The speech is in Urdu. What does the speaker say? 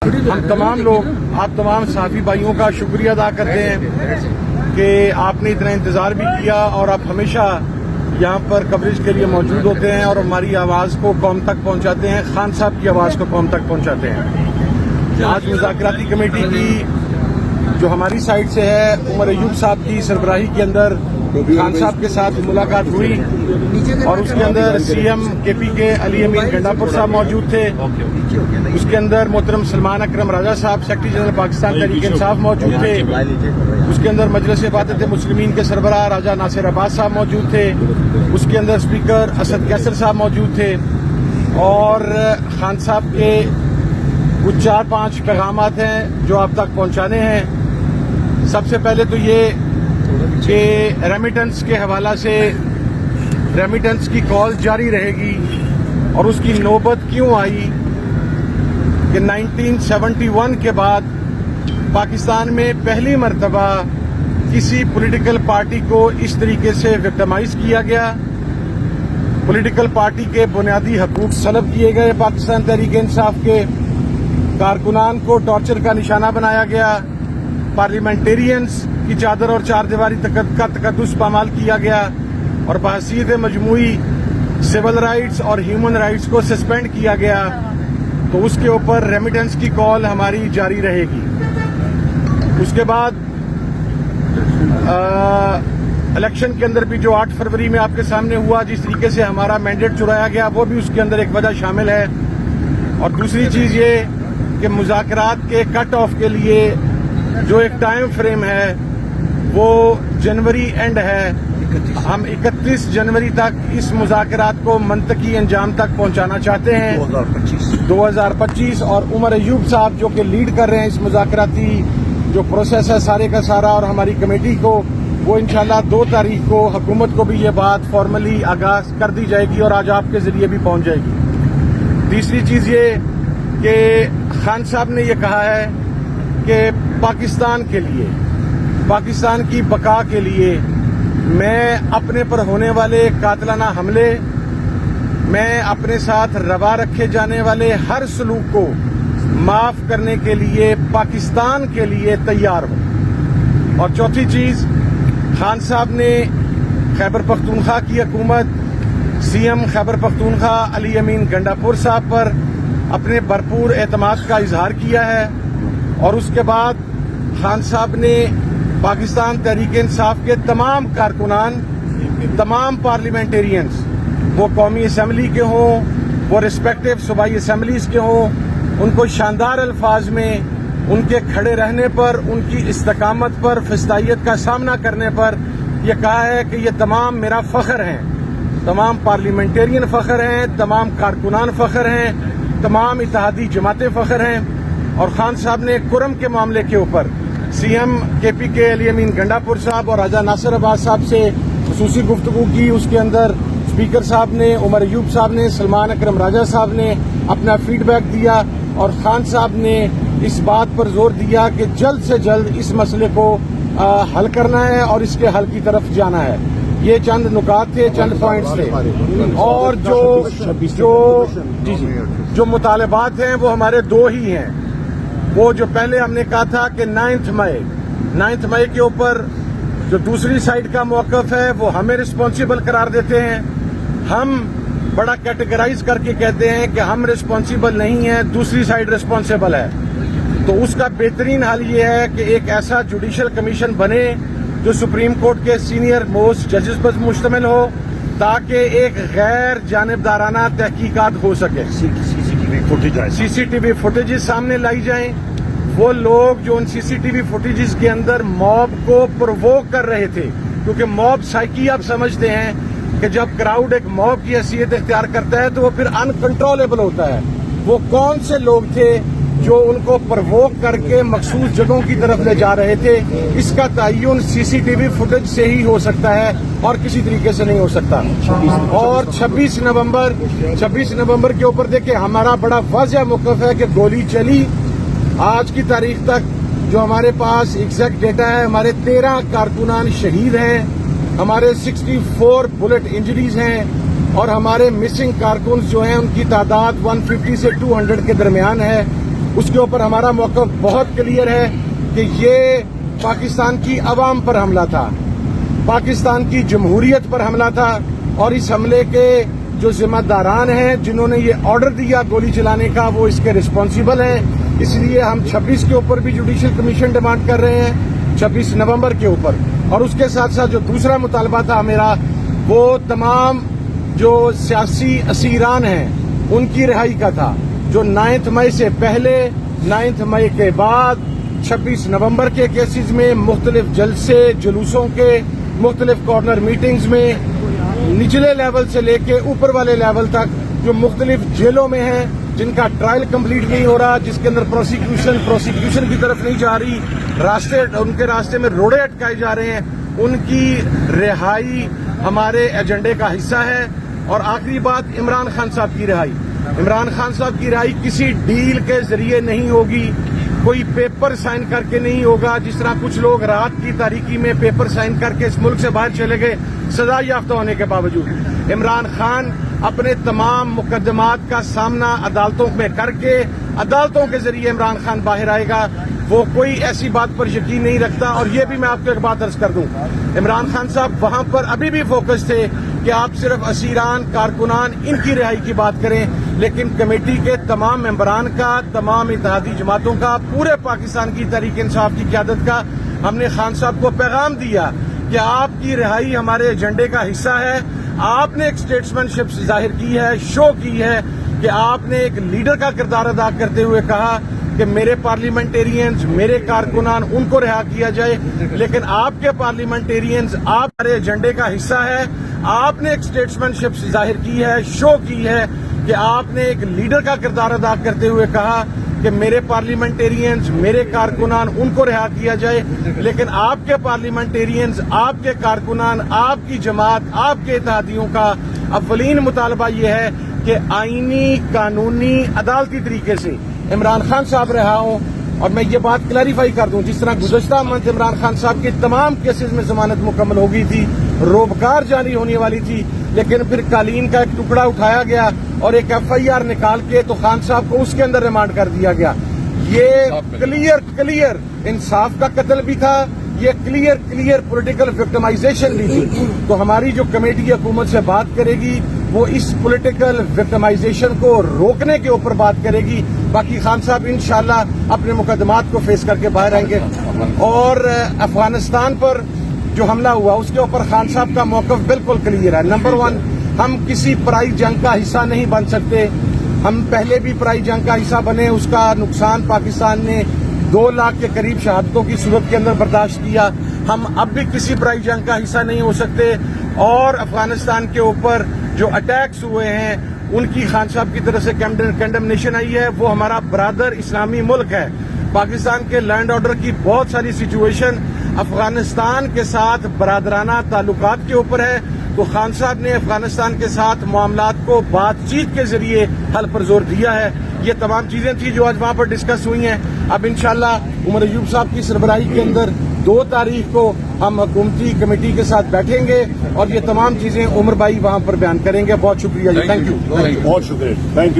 ہم تمام لوگ آپ تمام صحافی بھائیوں کا شکریہ ادا کرتے ہیں کہ آپ نے اتنا انتظار بھی کیا اور آپ ہمیشہ یہاں پر کوریج کے لیے موجود ہوتے ہیں اور ہماری آواز کو قوم تک پہنچاتے ہیں، خان صاحب کی آواز کو قوم تک پہنچاتے ہیں۔ آج مذاکراتی کمیٹی کی جو ہماری سائٹ سے ہے، عمر ایوب صاحب کی سربراہی کے اندر خان صاحب کے ساتھ ملاقات ہوئی اور اس کے اندر سی ایم کے پی کے علی امین گنڈاپور صاحب موجود تھے، اس کے اندر محترم سلمان اکرم راجہ صاحب سیکرٹری جنرل پاکستان تحریک انصاف موجود تھے، اس کے اندر مجلس وحدت مسلمین کے سربراہ راجہ ناصر عباس صاحب موجود تھے، اس کے اندر اسپیکر اسد کیسر صاحب موجود تھے اور خان صاحب کے کچھ 4-5 پیغامات ہیں جو آپ تک پہنچانے ہیں۔ سب سے پہلے تو یہ کہ ریمیٹنس کے حوالہ سے ریمیٹنس کی کال جاری رہے گی اور اس کی نوبت کیوں آئی کہ 1971 کے بعد پاکستان میں پہلی مرتبہ کسی پولیٹیکل پارٹی کو اس طریقے سے وکٹمائز کیا گیا، پولیٹیکل پارٹی کے بنیادی حقوق سلب کیے گئے، پاکستان تحریک انصاف کے کارکنان کو ٹارچر کا نشانہ بنایا گیا، پارلیمنٹیرینز کی چادر اور چار دیواری کا تقدس پامال کیا گیا اور بحیثیت مجموعی سول رائٹس اور ہیومن رائٹس کو سسپینڈ کیا گیا، تو اس کے اوپر ریمیٹنس کی کال ہماری جاری رہے گی۔ اس کے بعد الیکشن کے اندر بھی جو 8 فروری میں آپ کے سامنے ہوا، جس طریقے سے ہمارا مینڈیٹ چرایا گیا، وہ بھی اس کے اندر ایک وجہ شامل ہے۔ اور دوسری چیز یہ کہ مذاکرات کے کٹ آف کے لیے جو ایک ٹائم فریم ہے وہ جنوری اینڈ ہے، ہم 31 جنوری تک اس مذاکرات کو منطقی انجام تک پہنچانا چاہتے ہیں 2025 اور عمر ایوب صاحب جو کہ لیڈ کر رہے ہیں اس مذاکراتی جو پروسیس ہے سارے کا سارا، اور ہماری کمیٹی کو، وہ انشاءاللہ 2 تاریخ کو حکومت کو بھی یہ بات فارملی آغاز کر دی جائے گی اور آج آپ کے ذریعے بھی پہنچ جائے گی۔ تیسری چیز یہ کہ خان صاحب نے یہ کہا ہے کہ پاکستان کے لیے، پاکستان کی بقا کے لیے میں اپنے پر ہونے والے قاتلانہ حملے، میں اپنے ساتھ روا رکھے جانے والے ہر سلوک کو معاف کرنے کے لیے پاکستان کے لیے تیار ہوں۔ اور چوتھی چیز، خان صاحب نے خیبر پختونخوا کی حکومت، سی ایم خیبر پختونخوا علی امین گنڈاپور صاحب پر اپنے بھرپور اعتماد کا اظہار کیا ہے اور اس کے بعد خان صاحب نے پاکستان تحریک انصاف کے تمام کارکنان، تمام پارلیمنٹیرینز، وہ قومی اسمبلی کے ہوں، وہ ریسپیکٹیو صوبائی اسمبلیز کے ہوں، ان کو شاندار الفاظ میں ان کے کھڑے رہنے پر، ان کی استقامت پر، فسطائیت کا سامنا کرنے پر یہ کہا ہے کہ یہ تمام میرا فخر ہیں، تمام پارلیمنٹیرین فخر ہیں، تمام کارکنان فخر ہیں، تمام اتحادی جماعتیں فخر ہیں۔ اور خان صاحب نے کرم کے معاملے کے اوپر سی ایم کے پی کے علی امین گنڈاپور صاحب اور راجہ ناصر عباس صاحب سے خصوصی گفتگو کی، اس کے اندر اسپیکر صاحب نے، عمر ایوب صاحب نے، سلمان اکرم راجہ صاحب نے اپنا فیڈ بیک دیا اور خان صاحب نے اس بات پر زور دیا کہ جلد سے جلد اس مسئلے کو حل کرنا ہے اور اس کے حل کی طرف جانا ہے۔ یہ چند نکات تھے، چند پوائنٹس تھے، اور جو مطالبات ہیں وہ ہمارے 2 ہی ہیں۔ وہ جو پہلے ہم نے کہا تھا کہ 9 مئی کے اوپر جو دوسری سائڈ کا موقف ہے وہ ہمیں رسپانسیبل قرار دیتے ہیں، ہم بڑا کیٹیگرائز کر کے کہتے ہیں کہ ہم رسپانسیبل نہیں ہیں، دوسری سائڈ رسپانسیبل ہے۔ تو اس کا بہترین حل یہ ہے کہ ایک ایسا جوڈیشل کمیشن بنے جو سپریم کورٹ کے سینئر موسٹ ججز پر مشتمل ہو تاکہ ایک غیر جانبدارانہ تحقیقات ہو سکے، سی سی ٹی وی فوٹیجز سامنے لائی جائیں۔ وہ لوگ جو ان سی سی ٹی وی فوٹیجز کے اندر موب کو پرووک کر رہے تھے، کیونکہ موب سائیکی آپ سمجھتے ہیں کہ جب کراؤڈ ایک موب کی حیثیت اختیار کرتا ہے تو وہ پھر انکنٹرولیبل ہوتا ہے، وہ کون سے لوگ تھے جو ان کو پرووک کر کے مخصوص جگہوں کی طرف لے جا رہے تھے، اس کا تعین سی سی ٹی وی فوٹیج سے ہی ہو سکتا ہے اور کسی طریقے سے نہیں ہو سکتا۔ اور 26 نومبر کے اوپر دیکھیں ہمارا بڑا واضح موقف ہے کہ گولی چلی، آج کی تاریخ تک جو ہمارے پاس ایگزیکٹ ڈیٹا ہے، ہمارے 13 کارکنان شہید ہیں، ہمارے 64 بلٹ انجریز ہیں اور ہمارے مسنگ کارکنز جو ہیں ان کی تعداد 150 سے 200 کے درمیان ہے۔ اس کے اوپر ہمارا موقف بہت کلیئر ہے کہ یہ پاکستان کی عوام پر حملہ تھا، پاکستان کی جمہوریت پر حملہ تھا، اور اس حملے کے جو ذمہ داران ہیں جنہوں نے یہ آرڈر دیا گولی چلانے کا وہ اس کے رسپانسیبل ہیں۔ اس لیے ہم 26 کے اوپر بھی جوڈیشل کمیشن ڈیمانڈ کر رہے ہیں، 26 نومبر کے اوپر، اور اس کے ساتھ ساتھ جو دوسرا مطالبہ تھا میرا وہ تمام جو سیاسی اسیران ہیں ان کی رہائی کا تھا، جو 9 مئی سے پہلے، 9 مئی کے بعد، 26 نومبر کے کیسز میں مختلف جلسے جلوسوں کے، مختلف کارنر میٹنگز میں، نچلے لیول سے لے کے اوپر والے لیول تک جو مختلف جیلوں میں ہیں جن کا ٹرائل کمپلیٹ نہیں ہو رہا، جس کے اندر پروسیکیوشن کی طرف نہیں جا رہی، ان کے راستے میں روڑے اٹکائے جا رہے ہیں، ان کی رہائی ہمارے ایجنڈے کا حصہ ہے۔ اور آخری بات، عمران خان صاحب کی رہائی۔ عمران خان صاحب کی رہائی کسی ڈیل کے ذریعے نہیں ہوگی، کوئی پیپر سائن کر کے نہیں ہوگا، جس طرح کچھ لوگ رات کی تاریکی میں پیپر سائن کر کے اس ملک سے باہر چلے گئے سزا یافتہ ہونے کے باوجود۔ عمران خان اپنے تمام مقدمات کا سامنا عدالتوں میں کر کے عدالتوں کے ذریعے عمران خان باہر آئے گا۔ وہ کوئی ایسی بات پر یقین نہیں رکھتا، اور یہ بھی میں آپ کو ایک بات عرض کر دوں، عمران خان صاحب وہاں پر ابھی بھی فوکس تھے کہ آپ صرف اسیران، کارکنان، ان کی رہائی کی بات کریں، لیکن کمیٹی کے تمام ممبران کا، تمام اتحادی جماعتوں کا، پورے پاکستان کی تحریک انصاف کی قیادت کا ہم نے خان صاحب کو پیغام دیا کہ آپ کی رہائی ہمارے ایجنڈے کا حصہ ہے۔ آپ نے ایک اسٹیٹسمین شپ ظاہر کی ہے، شو کی ہے کہ آپ نے ایک لیڈر کا کردار ادا کرتے ہوئے کہا کہ میرے پارلیمنٹیرینز، میرے کارکنان، ان کو رہا کیا جائے، لیکن آپ کے پارلیمنٹیرینز آپ ہمارے ایجنڈے کا حصہ ہے۔ آپ نے ایک اسٹیٹسمین شپ ظاہر کی ہے، شو کی ہے کہ آپ نے ایک لیڈر کا کردار ادا کرتے ہوئے کہا کہ میرے پارلیمنٹیرینز، میرے کارکنان، ان کو رہا کیا جائے، لیکن آپ کے پارلیمنٹیرینز، آپ کے کارکنان، آپ کی جماعت، آپ کے اتحادیوں کا اولین مطالبہ یہ ہے کہ آئینی، قانونی، عدالتی طریقے سے عمران خان صاحب رہا ہوں۔ اور میں یہ بات کلیریفائی کر دوں، جس طرح گزشتہ منتھ عمران خان صاحب کی تمام کیسز میں ضمانت مکمل ہو گئی تھی، روبکار جاری ہونے والی تھی، لیکن پھر قالین کا ایک ٹکڑا اٹھایا گیا اور ایک FIR نکال کے تو خان صاحب کو اس کے اندر ریمانڈ کر دیا گیا۔ یہ کلیئر انصاف کا قتل بھی تھا، یہ کلیئر پولیٹیکل وکٹمائزیشن بھی تھی۔ تو ہماری جو کمیٹی حکومت سے بات کرے گی وہ اس پولیٹیکل وکٹمائزیشن کو روکنے کے اوپر بات کرے گی۔ باقی خان صاحب انشاءاللہ اپنے مقدمات کو فیس کر کے باہر آئیں گے۔ اور افغانستان پر جو حملہ ہوا اس کے اوپر خان صاحب کا موقف بالکل کلیئر ہے۔ نمبر 1، ہم کسی پرائی جنگ کا حصہ نہیں بن سکتے۔ ہم پہلے بھی پرائی جنگ کا حصہ بنے، اس کا نقصان پاکستان نے 2 لاکھ کے قریب شہادتوں کی صورت کے اندر برداشت کیا۔ ہم اب بھی کسی پرائی جنگ کا حصہ نہیں ہو سکتے، اور افغانستان کے اوپر جو اٹیکس ہوئے ہیں ان کی خان صاحب کی طرف سے کنڈمنیشن آئی ہے۔ وہ ہمارا برادر اسلامی ملک ہے۔ پاکستان کے لینڈ آرڈر کی بہت ساری سچویشن افغانستان کے ساتھ برادرانہ تعلقات کے اوپر ہے، تو خان صاحب نے افغانستان کے ساتھ معاملات کو بات چیت کے ذریعے حل پر زور دیا ہے۔ یہ تمام چیزیں تھیں جو آج وہاں پر ڈسکس ہوئی ہیں۔ اب انشاءاللہ عمر ایوب صاحب کی سربراہی کے اندر 2 تاریخ کو ہم حکومتی کمیٹی کے ساتھ بیٹھیں گے اور یہ تمام چیزیں عمر بھائی وہاں پر بیان کریں گے۔ بہت شکریہ جی، تھینک یو، بہت شکریہ، تھینک یو۔